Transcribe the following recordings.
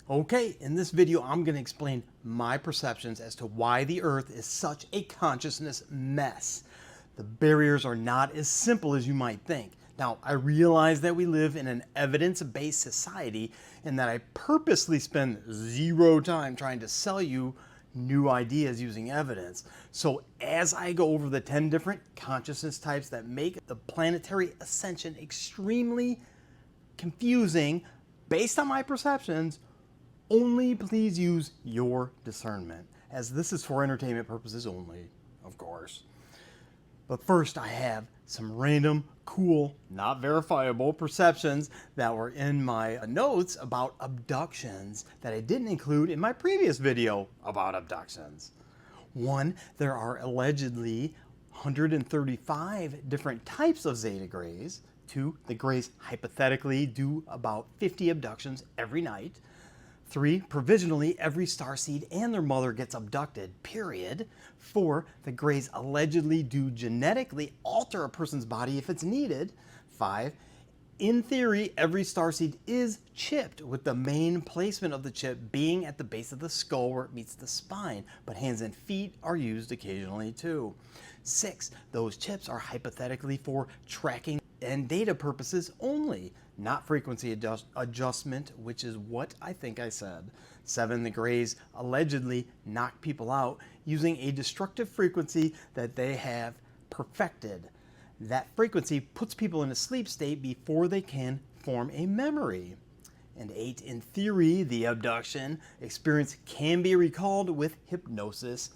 Okay, in this video, I'm going to explain my perceptions as to why the Earth is such a consciousness mess. The barriers are not as simple as you might think. Now, I realize that we live in an evidence-based society and that I purposely spend zero time trying to sell you new ideas using evidence. So as I go over the 10 different consciousness types that make the planetary ascension extremely confusing based on my perceptions, only please use your discernment, as this is for entertainment purposes only, of course. But first, I have some random, cool, not verifiable perceptions that were in my notes about abductions that I didn't include in my previous video about abductions. One, there are allegedly 135 different types of Zeta Grays. Two, the Grays hypothetically do about 50 abductions every night. 3, provisionally, every starseed and their mother gets abducted, period. 4, the Greys allegedly do genetically alter a person's body if it's needed. 5, in theory, every starseed is chipped, with the main placement of the chip being at the base of the skull where it meets the spine, but hands and feet are used occasionally too. 6, those chips are hypothetically for tracking and data purposes only, not frequency adjustment, which is what I think I said. 7, the Greys allegedly knock people out using a destructive frequency that they have perfected. That frequency puts people in a sleep state before they can form a memory. And 8, in theory, the abduction experience can be recalled with hypnosis,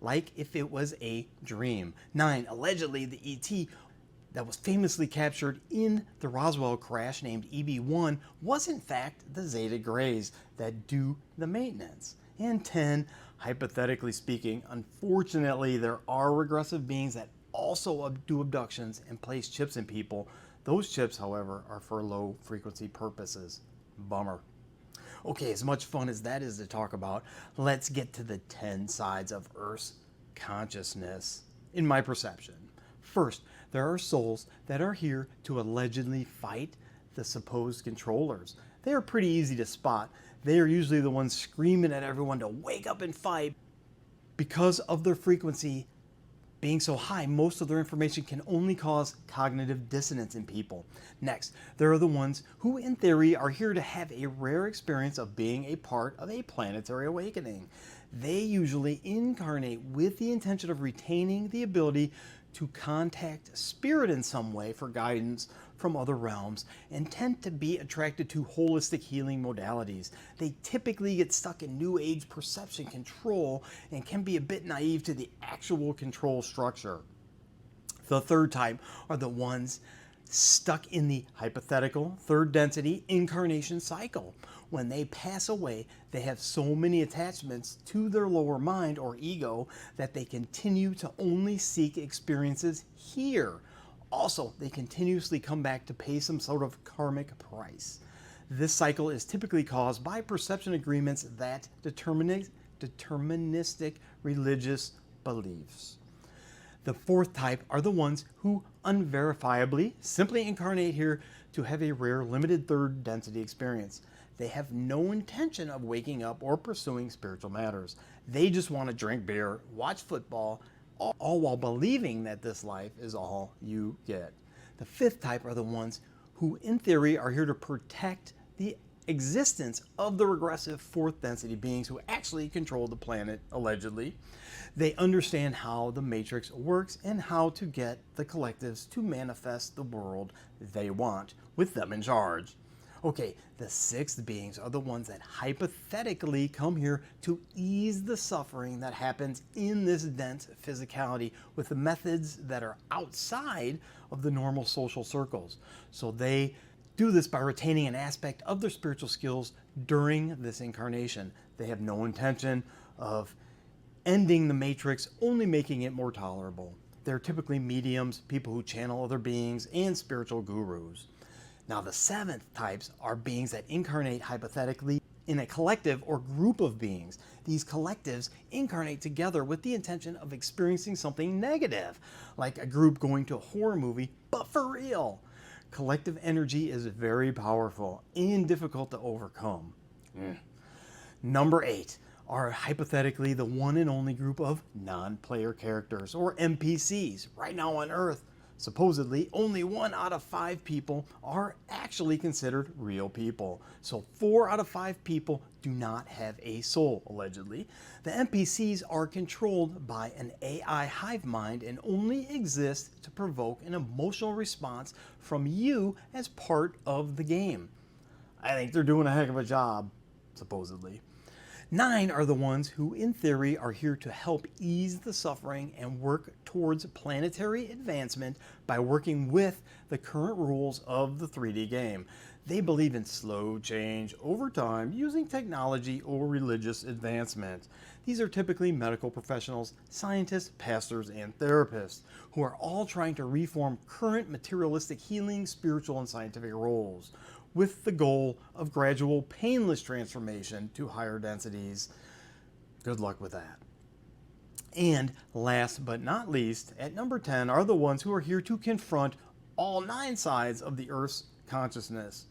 like if it was a dream. 9, allegedly the ET that was famously captured in the Roswell crash named EB1 was in fact the Zeta Grays that do the maintenance. And 10, hypothetically speaking, unfortunately there are regressive beings that also do abductions and place chips in people. Those chips, however, are for low frequency purposes. Bummer. Okay, as much fun as that is to talk about, let's get to the 10 sides of Earth's consciousness, in my perception. First, there are souls that are here to allegedly fight the supposed controllers. They are pretty easy to spot. They are usually the ones screaming at everyone to wake up and fight. Because of their frequency being so high, most of their information can only cause cognitive dissonance in people. Next, there are the ones who, in theory, are here to have a rare experience of being a part of a planetary awakening. They usually incarnate with the intention of retaining the ability to contact spirit in some way for guidance from other realms, and tend to be attracted to holistic healing modalities. They typically get stuck in New Age perception control and can be a bit naive to the actual control structure. The third type are the ones stuck in the hypothetical third density incarnation cycle. When they pass away, they have so many attachments to their lower mind or ego that they continue to only seek experiences here. Also, they continuously come back to pay some sort of karmic price. This cycle is typically caused by perception agreements that deterministic religious beliefs. The fourth type are the ones who unverifiably simply incarnate here to have a rare limited third density experience. They have no intention of waking up or pursuing spiritual matters. They just want to drink beer, watch football, all while believing that this life is all you get. The fifth type are the ones who, in theory, are here to protect the existence of the regressive fourth density beings who actually control the planet, allegedly. They understand how the matrix works and how to get the collectives to manifest the world they want, with them in charge. Okay, the sixth beings are the ones that hypothetically come here to ease the suffering that happens in this dense physicality with the methods that are outside of the normal social circles. So they do this by retaining an aspect of their spiritual skills during this incarnation. They have no intention of ending the matrix, only making it more tolerable. They're typically mediums, people who channel other beings, and spiritual gurus. Now, the seventh types are beings that incarnate hypothetically in a collective or group of beings. These collectives incarnate together with the intention of experiencing something negative, like a group going to a horror movie, but for real. Collective energy is very powerful and difficult to overcome. Number 8 are hypothetically the one and only group of non-player characters, or NPCs, right now on Earth. Supposedly, only 1 out of 5 people are actually considered real people. So 4 out of 5 people do not have a soul, allegedly. The NPCs are controlled by an AI hive mind and only exist to provoke an emotional response from you as part of the game. I think they're doing a heck of a job, supposedly. 9 are the ones who, in theory, are here to help ease the suffering and work towards planetary advancement by working with the current rules of the 3D game. They believe in slow change over time using technology or religious advancement. These are typically medical professionals, scientists, pastors, and therapists who are all trying to reform current materialistic healing, spiritual, and scientific roles, with the goal of gradual, painless transformation to higher densities. Good luck with that. And last but not least, at number 10 are the ones who are here to confront all 9 sides of the Earth's consciousness.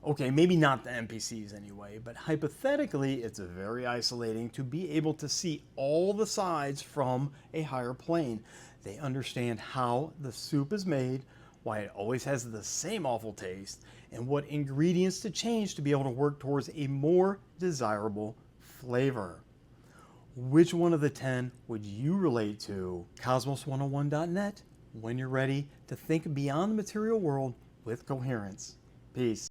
Okay, maybe not the NPCs anyway, but hypothetically, it's very isolating to be able to see all the sides from a higher plane. They understand how the soup is made, why it always has the same awful taste, and what ingredients to change to be able to work towards a more desirable flavor. Which one of the 10 would you relate to? Cosmos101.net when you're ready to think beyond the material world with coherence. Peace.